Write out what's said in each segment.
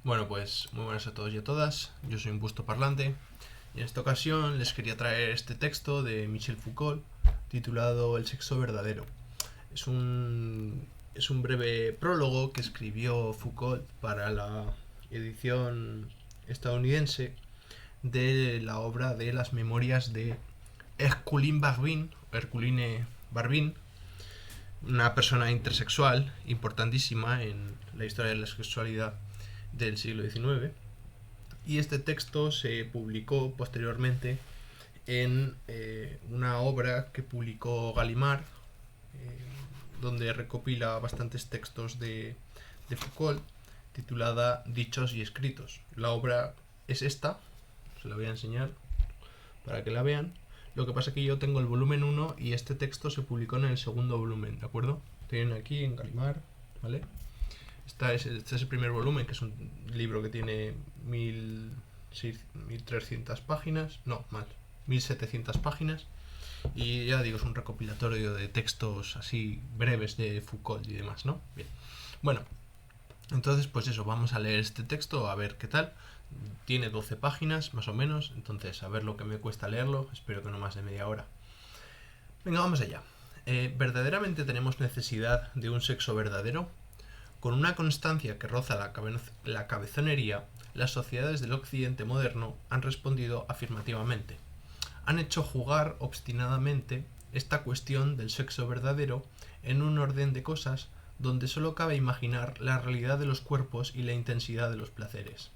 Bueno, pues muy buenas a todos y a todas. Yo soy un busto parlante y en esta ocasión les quería traer este texto de Michel Foucault titulado El sexo verdadero. Es un, es un breve prólogo que escribió Foucault para la edición estadounidense de la obra de las memorias de Herculine Barbin, una persona intersexual importantísima en la historia de la sexualidad del siglo XIX. Y este texto se publicó posteriormente en una obra que publicó Gallimard, donde recopila bastantes textos de Foucault, titulada Dichos y Escritos. La obra es esta, se la voy a enseñar para que la vean. Lo que pasa es que yo tengo el volumen 1 y este texto se publicó en el segundo volumen, ¿de acuerdo? Tienen aquí en Gallimard, ¿vale? Este es el primer volumen, que es un libro que tiene 1300 páginas, no, mal, 1700 páginas. Y ya digo, es un recopilatorio de textos así breves de Foucault y demás, ¿no? Bien. Bueno, entonces pues eso, vamos a leer este texto, a ver qué tal. Tiene 12 páginas, más o menos, entonces a ver lo que me cuesta leerlo, espero que no más de media hora. Venga, vamos allá. ¿Verdaderamente tenemos necesidad de un sexo verdadero? Con una constancia que roza la cabezonería, las sociedades del occidente moderno han respondido afirmativamente. Han hecho jugar obstinadamente esta cuestión del sexo verdadero en un orden de cosas donde solo cabe imaginar la realidad de los cuerpos y la intensidad de los placeres.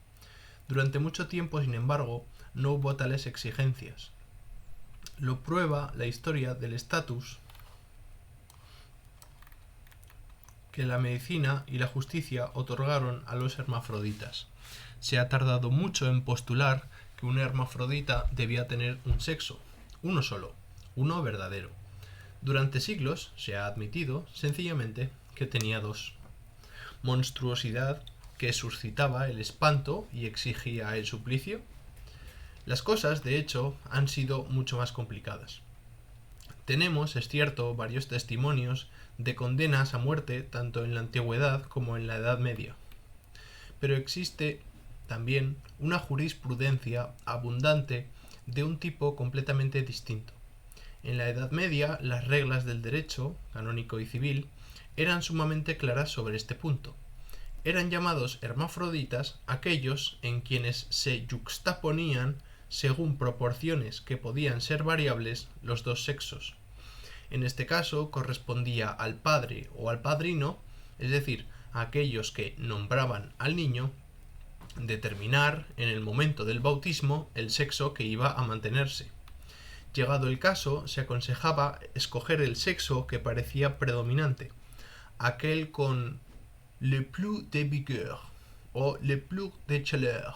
Durante mucho tiempo, sin embargo, no hubo tales exigencias. Lo prueba la historia del estatus que la medicina y la justicia otorgaron a los hermafroditas. Se ha tardado mucho en postular que un hermafrodita debía tener un sexo, uno solo, uno verdadero. Durante siglos se ha admitido, sencillamente, que tenía dos. Monstruosidad que suscitaba el espanto y exigía el suplicio. Las cosas, de hecho, han sido mucho más complicadas. Tenemos, es cierto, varios testimonios de condenas a muerte tanto en la antigüedad como en la Edad Media. Pero existe también una jurisprudencia abundante de un tipo completamente distinto. En la Edad Media, las reglas del derecho, canónico y civil, eran sumamente claras sobre este punto. Eran llamados hermafroditas aquellos en quienes se yuxtaponían, según proporciones que podían ser variables, los dos sexos. En este caso correspondía al padre o al padrino, es decir, a aquellos que nombraban al niño, determinar en el momento del bautismo el sexo que iba a mantenerse. Llegado el caso, se aconsejaba escoger el sexo que parecía predominante, aquel con le plus de vigueur o le plus de chaleur.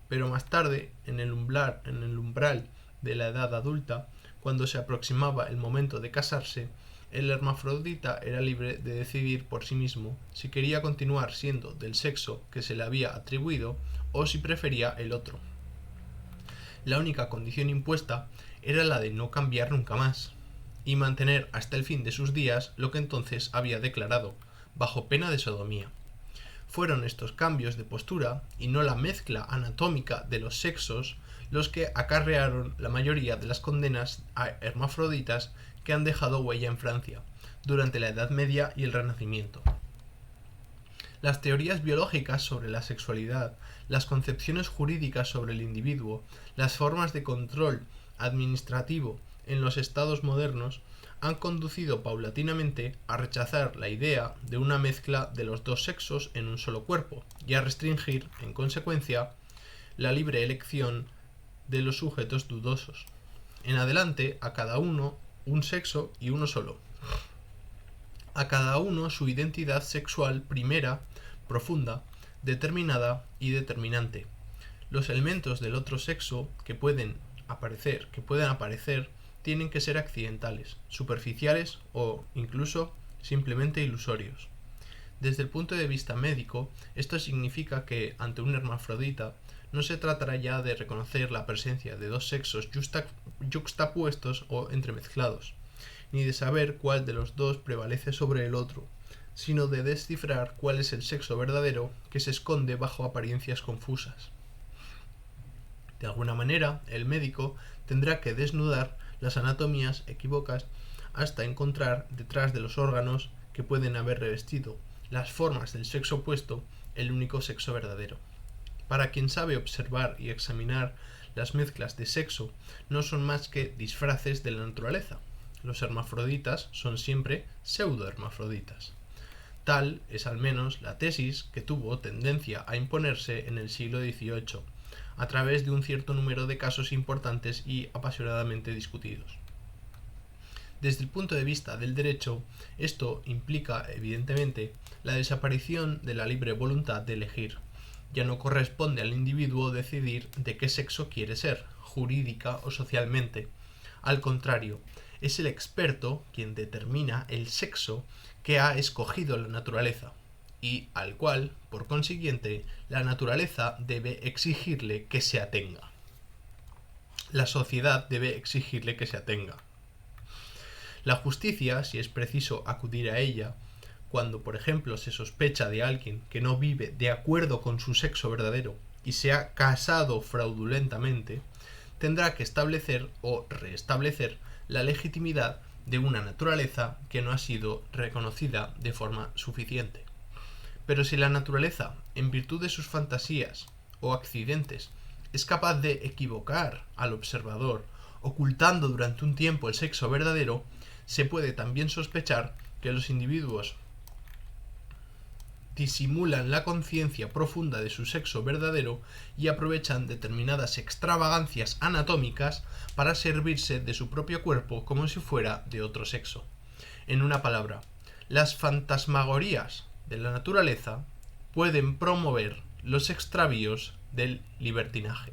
Pero más tarde, en el umbral de la edad adulta, cuando se aproximaba el momento de casarse, el hermafrodita era libre de decidir por sí mismo si quería continuar siendo del sexo que se le había atribuido o si prefería el otro. La única condición impuesta era la de no cambiar nunca más y mantener hasta el fin de sus días lo que entonces había declarado, bajo pena de sodomía. Fueron estos cambios de postura y no la mezcla anatómica de los sexos los que acarrearon la mayoría de las condenas a hermafroditas que han dejado huella en Francia durante la Edad Media y el Renacimiento. Las teorías biológicas sobre la sexualidad, las concepciones jurídicas sobre el individuo, las formas de control administrativo en los estados modernos han conducido paulatinamente a rechazar la idea de una mezcla de los dos sexos en un solo cuerpo y a restringir, en consecuencia, la libre elección de los sujetos dudosos. En adelante, a cada uno un sexo y uno solo. A cada uno su identidad sexual primera, profunda, determinada y determinante. Los elementos del otro sexo que pueden aparecer, tienen que ser accidentales, superficiales o incluso simplemente ilusorios. Desde el punto de vista médico, esto significa que ante un hermafrodita no se tratará ya de reconocer la presencia de dos sexos yuxtapuestos o entremezclados, ni de saber cuál de los dos prevalece sobre el otro, sino de descifrar cuál es el sexo verdadero que se esconde bajo apariencias confusas. De alguna manera, el médico tendrá que desnudar las anatomías equívocas hasta encontrar detrás de los órganos que pueden haber revestido las formas del sexo opuesto el único sexo verdadero. Para quien sabe observar y examinar, las mezclas de sexo no son más que disfraces de la naturaleza. Los hermafroditas son siempre pseudohermafroditas. Tal es al menos la tesis que tuvo tendencia a imponerse en el siglo XVIII, a través de un cierto número de casos importantes y apasionadamente discutidos. Desde el punto de vista del derecho, esto implica, evidentemente, la desaparición de la libre voluntad de elegir. Ya no corresponde al individuo decidir de qué sexo quiere ser, jurídica o socialmente. Al contrario, es el experto quien determina el sexo que ha escogido la naturaleza, y al cual, por consiguiente, la naturaleza debe exigirle que se atenga. La sociedad debe exigirle que se atenga. La justicia, si es preciso acudir a ella, cuando por ejemplo se sospecha de alguien que no vive de acuerdo con su sexo verdadero y se ha casado fraudulentamente, tendrá que establecer o restablecer la legitimidad de una naturaleza que no ha sido reconocida de forma suficiente. Pero si la naturaleza, en virtud de sus fantasías o accidentes, es capaz de equivocar al observador, ocultando durante un tiempo el sexo verdadero, se puede también sospechar que los individuos disimulan la conciencia profunda de su sexo verdadero y aprovechan determinadas extravagancias anatómicas para servirse de su propio cuerpo como si fuera de otro sexo. En una palabra, las fantasmagorías de la naturaleza pueden promover los extravíos del libertinaje.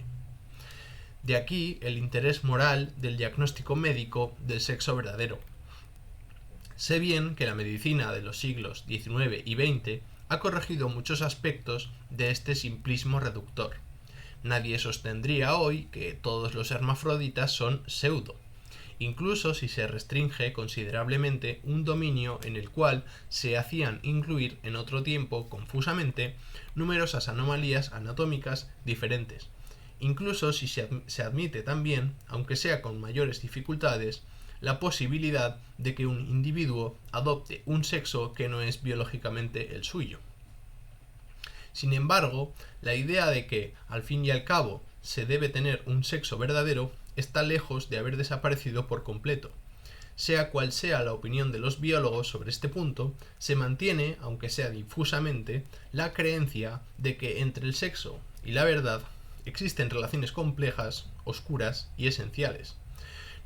De aquí el interés moral del diagnóstico médico del sexo verdadero. Sé bien que la medicina de los siglos XIX y XX ha corregido muchos aspectos de este simplismo reductor. Nadie sostendría hoy que todos los hermafroditas son pseudo, incluso si se restringe considerablemente un dominio en el cual se hacían incluir en otro tiempo confusamente numerosas anomalías anatómicas diferentes, incluso si se admite también, aunque sea con mayores dificultades, la posibilidad de que un individuo adopte un sexo que no es biológicamente el suyo. Sin embargo, la idea de que, al fin y al cabo, se debe tener un sexo verdadero está lejos de haber desaparecido por completo. Sea cual sea la opinión de los biólogos sobre este punto, se mantiene, aunque sea difusamente, la creencia de que entre el sexo y la verdad existen relaciones complejas, oscuras y esenciales.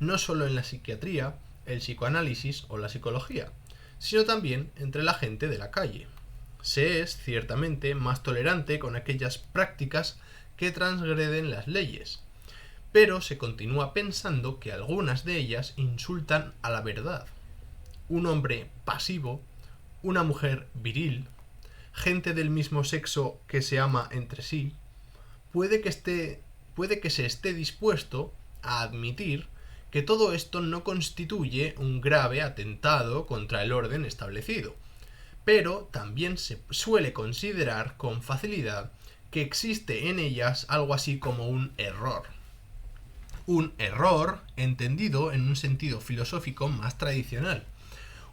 No solo en la psiquiatría, el psicoanálisis o la psicología, sino también entre la gente de la calle. Se es, ciertamente, más tolerante con aquellas prácticas que transgreden las leyes, pero se continúa pensando que algunas de ellas insultan a la verdad. Un hombre pasivo, una mujer viril, gente del mismo sexo que se ama entre sí, puede que se esté dispuesto a admitir que todo esto no constituye un grave atentado contra el orden establecido, pero también se suele considerar con facilidad que existe en ellas algo así como un error. Un error entendido en un sentido filosófico más tradicional,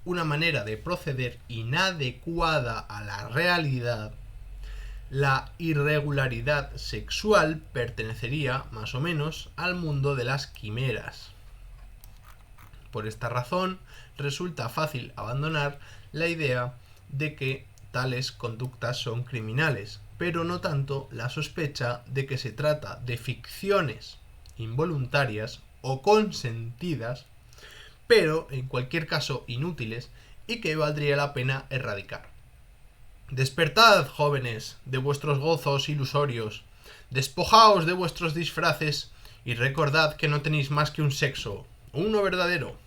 una manera de proceder inadecuada a la realidad. La irregularidad sexual pertenecería, más o menos, al mundo de las quimeras. Por esta razón, resulta fácil abandonar la idea de que tales conductas son criminales, pero no tanto la sospecha de que se trata de ficciones involuntarias o consentidas, pero en cualquier caso inútiles y que valdría la pena erradicar. Despertad, jóvenes, de vuestros gozos ilusorios, despojaos de vuestros disfraces y recordad que no tenéis más que un sexo, uno verdadero.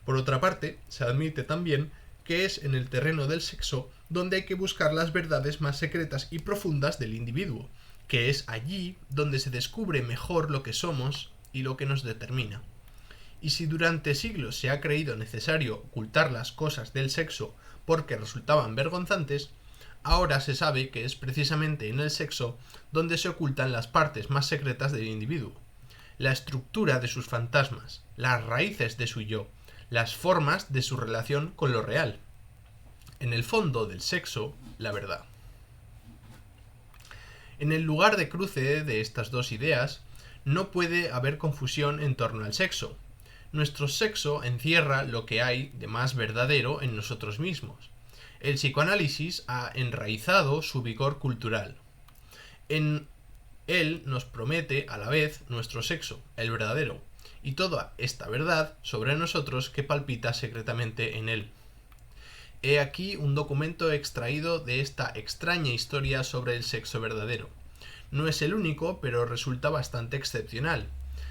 Por otra parte, se admite también que es en el terreno del sexo donde hay que buscar las verdades más secretas y profundas del individuo, que es allí donde se descubre mejor lo que somos y lo que nos determina. Y si durante siglos se ha creído necesario ocultar las cosas del sexo porque resultaban vergonzantes, ahora se sabe que es precisamente en el sexo donde se ocultan las partes más secretas del individuo, la estructura de sus fantasmas, las raíces de su yo, las formas de su relación con lo real. En el fondo del sexo, la verdad. En el lugar de cruce de estas dos ideas, no puede haber confusión en torno al sexo. Nuestro sexo encierra lo que hay de más verdadero en nosotros mismos. El psicoanálisis ha enraizado su vigor cultural. En él nos promete a la vez nuestro sexo, el verdadero, y toda esta verdad sobre nosotros que palpita secretamente en él. He aquí un documento extraído de esta extraña historia sobre el sexo verdadero. No es el único, pero resulta bastante excepcional.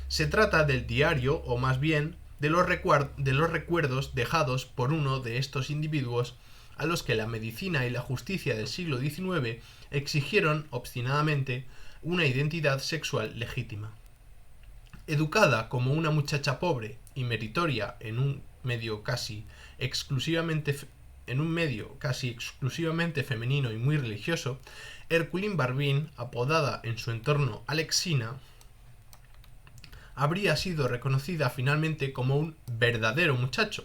Se trata del diario, o más bien, de los recuerdos dejados por uno de estos individuos a los que la medicina y la justicia del siglo XIX exigieron obstinadamente una identidad sexual legítima. Educada como una muchacha pobre y meritoria en un medio casi exclusivamente femenino y muy religioso, Herculine Barbin, apodada en su entorno Alexina, habría sido reconocida finalmente como un verdadero muchacho,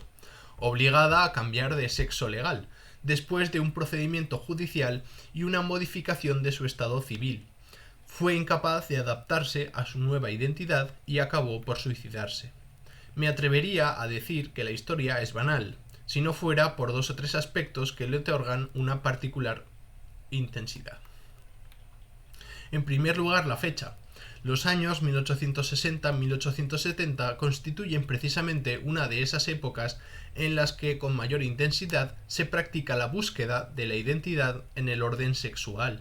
obligada a cambiar de sexo legal, después de un procedimiento judicial y una modificación de su estado civil. Fue incapaz de adaptarse a su nueva identidad y acabó por suicidarse. Me atrevería a decir que la historia es banal, si no fuera por dos o tres aspectos que le otorgan una particular intensidad. En primer lugar, la fecha. Los años 1860-1870 constituyen precisamente una de esas épocas en las que con mayor intensidad se practica la búsqueda de la identidad en el orden sexual,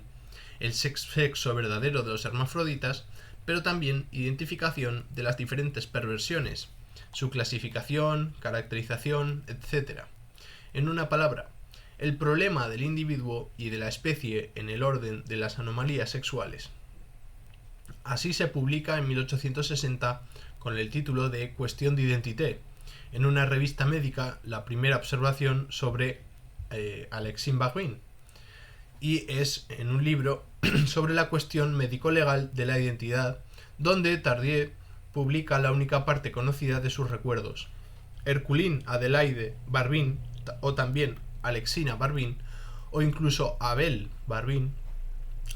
el sexo verdadero de los hermafroditas, pero también identificación de las diferentes perversiones, su clasificación, caracterización, etc. En una palabra, el problema del individuo y de la especie en el orden de las anomalías sexuales. Así se publica en 1860 con el título de Cuestión d'identité, en una revista médica, la primera observación sobre Alexine Barbin, y es en un libro sobre la cuestión médico-legal de la identidad, donde Tardieu publica la única parte conocida de sus recuerdos. Herculine Adelaide Barbin, o también Alexina Barbin, o incluso Abel Barbin,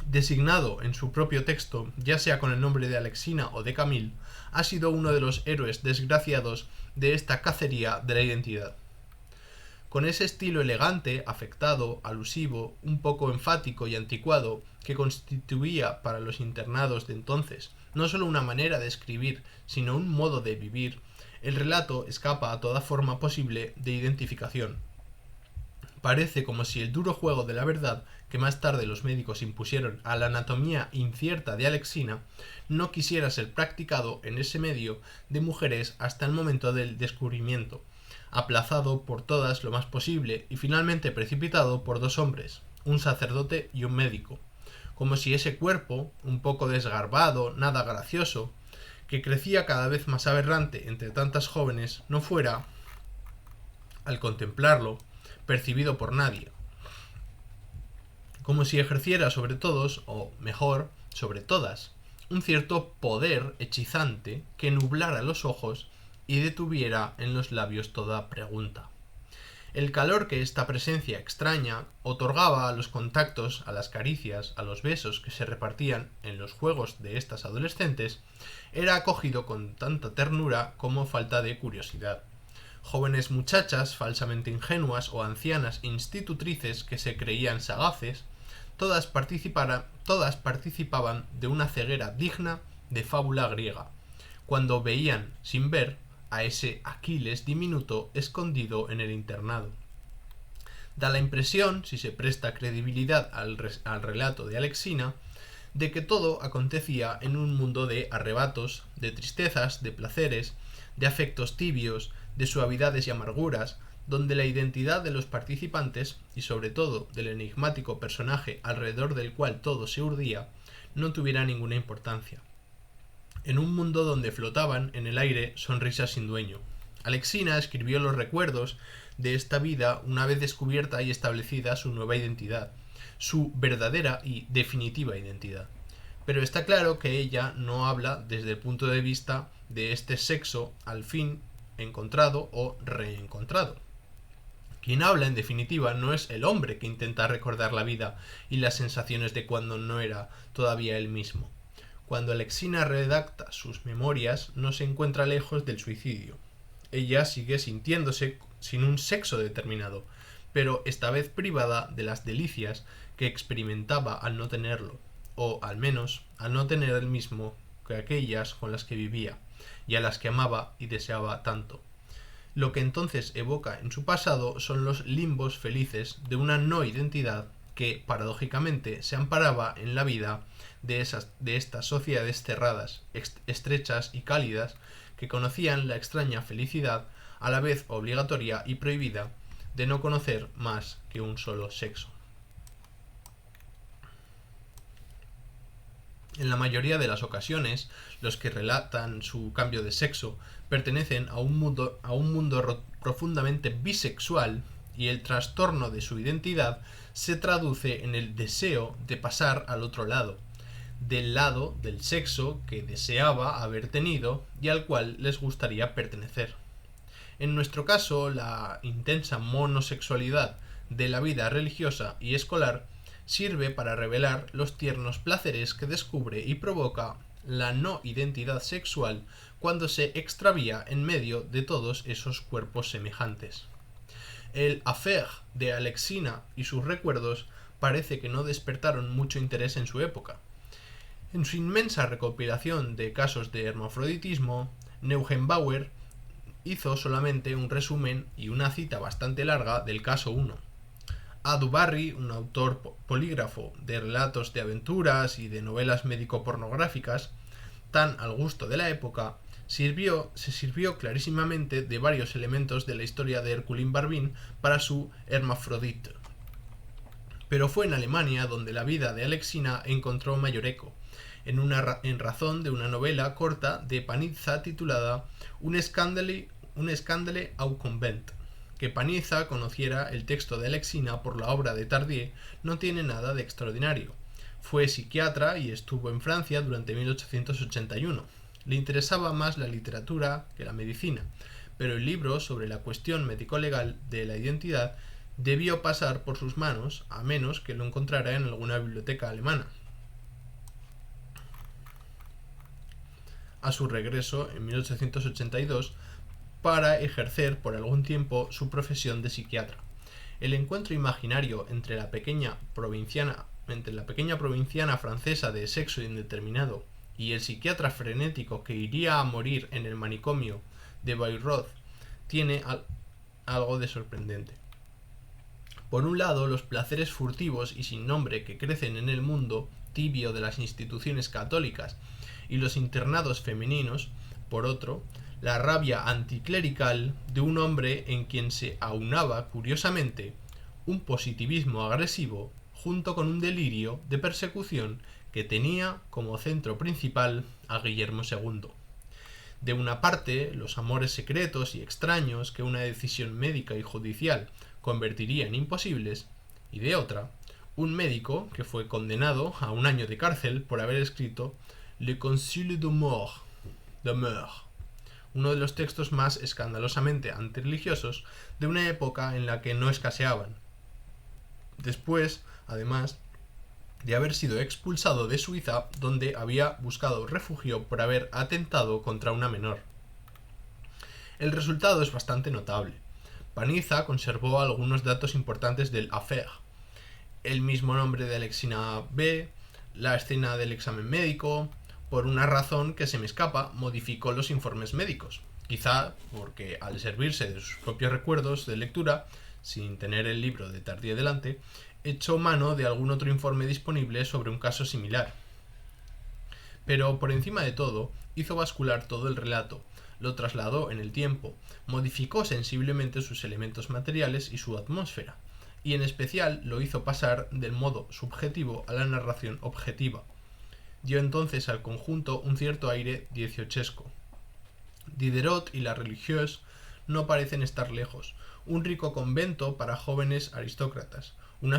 designado en su propio texto, ya sea con el nombre de Alexina o de Camille, ha sido uno de los héroes desgraciados de esta cacería de la identidad. Con ese estilo elegante, afectado, alusivo, un poco enfático y anticuado que constituía para los internados de entonces no solo una manera de escribir, sino un modo de vivir, el relato escapa a toda forma posible de identificación. Parece como si el duro juego de la verdad que más tarde los médicos impusieron a la anatomía incierta de Alexina no quisiera ser practicado en ese medio de mujeres hasta el momento del descubrimiento, aplazado por todas lo más posible y finalmente precipitado por dos hombres, un sacerdote y un médico, como si ese cuerpo, un poco desgarbado, nada gracioso, que crecía cada vez más aberrante entre tantas jóvenes, no fuera, al contemplarlo, percibido por nadie, como si ejerciera sobre todos, o mejor, sobre todas, un cierto poder hechizante que nublara los ojos y detuviera en los labios toda pregunta. El calor que esta presencia extraña otorgaba a los contactos, a las caricias, a los besos que se repartían en los juegos de estas adolescentes, era acogido con tanta ternura como falta de curiosidad. Jóvenes muchachas falsamente ingenuas o ancianas institutrices que se creían sagaces, todas participaban de una ceguera digna de fábula griega, cuando veían, sin ver, a ese Aquiles diminuto escondido en el internado. Da la impresión, si se presta credibilidad al relato de Alexina, de que todo acontecía en un mundo de arrebatos, de tristezas, de placeres, de afectos tibios, de suavidades y amarguras, donde la identidad de los participantes, y sobre todo del enigmático personaje alrededor del cual todo se urdía, no tuviera ninguna importancia. En un mundo donde flotaban en el aire sonrisas sin dueño. Alexina escribió los recuerdos de esta vida una vez descubierta y establecida su nueva identidad, su verdadera y definitiva identidad. Pero está claro que ella no habla desde el punto de vista de este sexo al fin encontrado o reencontrado. Quien habla, en definitiva, no es el hombre que intenta recordar la vida y las sensaciones de cuando no era todavía él mismo. Cuando Alexina redacta sus memorias, no se encuentra lejos del suicidio. Ella sigue sintiéndose sin un sexo determinado, pero esta vez privada de las delicias que experimentaba al no tenerlo, o al menos al no tener el mismo que aquellas con las que vivía, y a las que amaba y deseaba tanto. Lo que entonces evoca en su pasado son los limbos felices de una no identidad que, paradójicamente, se amparaba en la vida de estas sociedades cerradas, estrechas y cálidas, que conocían la extraña felicidad, a la vez obligatoria y prohibida, de no conocer más que un solo sexo. En la mayoría de las ocasiones, los que relatan su cambio de sexo pertenecen a un mundo profundamente bisexual, y el trastorno de su identidad se traduce en el deseo de pasar al otro lado, del lado del sexo que deseaba haber tenido y al cual les gustaría pertenecer. En nuestro caso, la intensa monosexualidad de la vida religiosa y escolar sirve para revelar los tiernos placeres que descubre y provoca la no identidad sexual cuando se extravía en medio de todos esos cuerpos semejantes. El affaire de Alexina y sus recuerdos parece que no despertaron mucho interés en su época. En su inmensa recopilación de casos de hermafroditismo, Neugebauer hizo solamente un resumen y una cita bastante larga del caso 1. A. du Barry, un autor polígrafo de relatos de aventuras y de novelas médico-pornográficas, tan al gusto de la época, se sirvió clarísimamente de varios elementos de la historia de Herculín Barbin para su Hermafrodite. Pero fue en Alemania donde la vida de Alexina encontró mayor eco, en razón de una novela corta de Panizza titulada Un Skandale au Convent. Que Panizza conociera el texto de Alexina por la obra de Tardieu no tiene nada de extraordinario. Fue psiquiatra y estuvo en Francia durante 1881. Le interesaba más la literatura que la medicina, pero el libro sobre la cuestión médico-legal de la identidad debió pasar por sus manos, a menos que lo encontrara en alguna biblioteca alemana. A su regreso, en 1882, para ejercer por algún tiempo su profesión de psiquiatra. El encuentro imaginario entre la pequeña provinciana francesa de sexo indeterminado y el psiquiatra frenético que iría a morir en el manicomio de Bayreuth tiene algo de sorprendente. Por un lado, los placeres furtivos y sin nombre que crecen en el mundo tibio de las instituciones católicas y los internados femeninos; por otro, la rabia anticlerical de un hombre en quien se aunaba, curiosamente, un positivismo agresivo junto con un delirio de persecución que tenía como centro principal a Guillermo II. De una parte, los amores secretos y extraños que una decisión médica y judicial convertiría en imposibles, y de otra, un médico que fue condenado a 1 año de cárcel por haber escrito Le Concile de Mort, uno de los textos más escandalosamente antirreligiosos de una época en la que no escaseaban. Después, además, de haber sido expulsado de Suiza, donde había buscado refugio por haber atentado contra una menor. El resultado es bastante notable. Panizza conservó algunos datos importantes del affaire: el mismo nombre de Alexina B., la escena del examen médico. Por una razón que se me escapa, modificó los informes médicos, quizá porque al servirse de sus propios recuerdos de lectura, sin tener el libro de Tardieu delante, echó mano de algún otro informe disponible sobre un caso similar. Pero por encima de todo, hizo bascular todo el relato, lo trasladó en el tiempo, modificó sensiblemente sus elementos materiales y su atmósfera, y en especial lo hizo pasar del modo subjetivo a la narración objetiva. Dio entonces al conjunto un cierto aire dieciochesco. Diderot y la religieuse no parecen estar lejos. Un rico convento para jóvenes aristócratas, una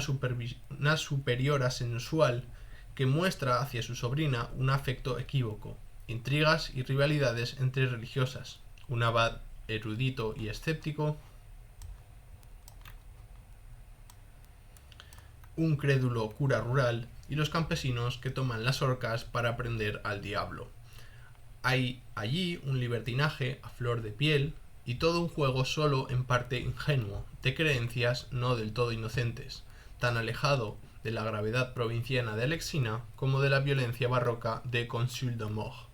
superiora sensual que muestra hacia su sobrina un afecto equívoco, intrigas y rivalidades entre religiosas, un abad erudito y escéptico, un crédulo cura rural y los campesinos que toman las orcas para prender al diablo. Hay allí un libertinaje a flor de piel y todo un juego solo en parte ingenuo, de creencias no del todo inocentes, tan alejado de la gravedad provinciana de Alexina como de la violencia barroca de Consul de Mort.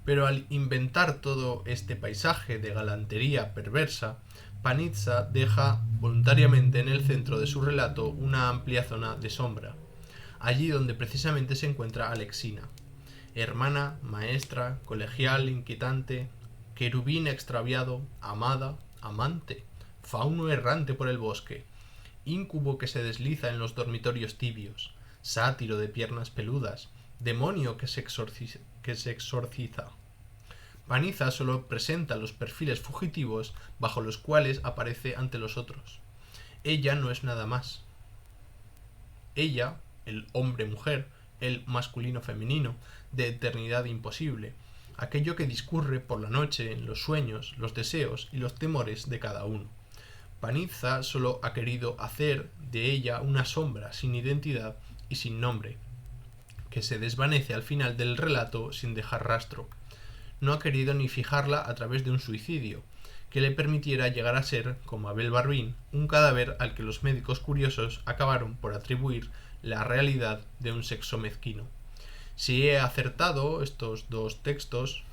Pero al inventar todo este paisaje de galantería perversa, Panizza deja voluntariamente en el centro de su relato una amplia zona de sombra, allí donde precisamente se encuentra Alexina, hermana, maestra, colegial, inquietante, querubín extraviado, amada, amante, fauno errante por el bosque, íncubo que se desliza en los dormitorios tibios, sátiro de piernas peludas, demonio que se exorciza. Panizza solo presenta los perfiles fugitivos bajo los cuales aparece ante los otros. Ella no es nada más. Ella, el hombre-mujer, el masculino-femenino, de eternidad imposible, aquello que discurre por la noche en los sueños, los deseos y los temores de cada uno. Panizza solo ha querido hacer de ella una sombra sin identidad y sin nombre, que se desvanece al final del relato sin dejar rastro. No ha querido ni fijarla a través de un suicidio, que le permitiera llegar a ser, como Abel Barbín, un cadáver al que los médicos curiosos acabaron por atribuir la realidad de un sexo mezquino. Si he acercado estos dos textos,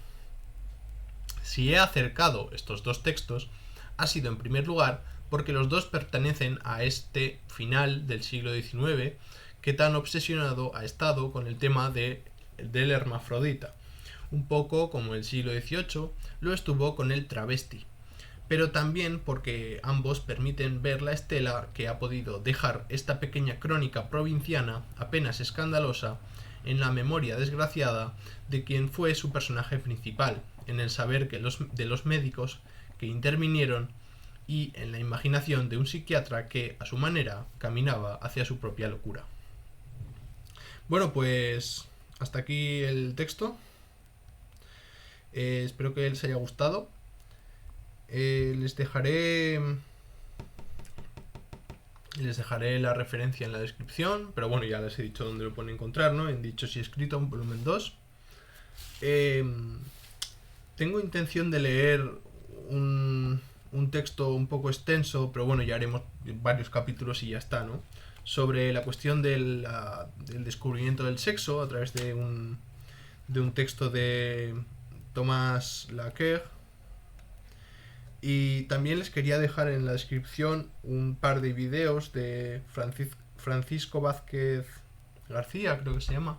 ha sido en primer lugar porque los dos pertenecen a este final del siglo XIX que tan obsesionado ha estado con el tema del hermafrodita, un poco como el siglo XVIII lo estuvo con el travesti, pero también porque ambos permiten ver la estela que ha podido dejar esta pequeña crónica provinciana apenas escandalosa en la memoria desgraciada de quien fue su personaje principal, en el saber de los médicos que intervinieron y en la imaginación de un psiquiatra que, a su manera, caminaba hacia su propia locura. Bueno, pues hasta aquí el texto. Espero que les haya gustado. Les dejaré la referencia en la descripción, pero bueno, ya les he dicho dónde lo pueden encontrar, ¿no? En Dichos y Escrito, en volumen 2. Tengo intención de leer un texto un poco extenso, pero bueno, ya haremos varios capítulos y ya está, ¿no? Sobre la cuestión del descubrimiento del sexo a través de un texto de Thomas Laqueur. Y también les quería dejar en la descripción un par de videos de Francisco Vázquez García, creo que se llama,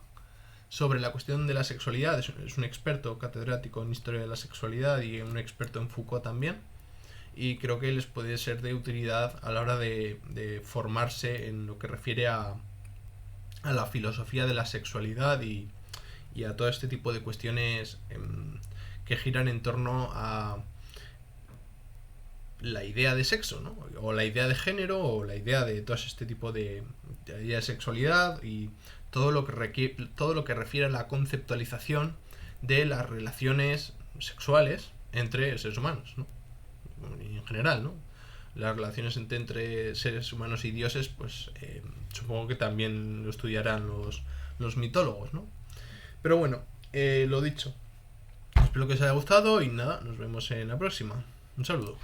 sobre la cuestión de la sexualidad. Es un experto catedrático en historia de la sexualidad y un experto en Foucault también. Y creo que les puede ser de utilidad a la hora de formarse en lo que refiere a la filosofía de la sexualidad y a todo este tipo de cuestiones que giran en torno a la idea de sexo, ¿no? O la idea de género, o la idea de todo este tipo de idea de sexualidad y todo lo que refiere a la conceptualización de las relaciones sexuales entre seres humanos, ¿no? Y en general, ¿no? Las relaciones entre seres humanos y dioses, pues supongo que también lo estudiarán los mitólogos, ¿no? Pero bueno, lo dicho. Espero que os haya gustado y nada, nos vemos en la próxima. Un saludo.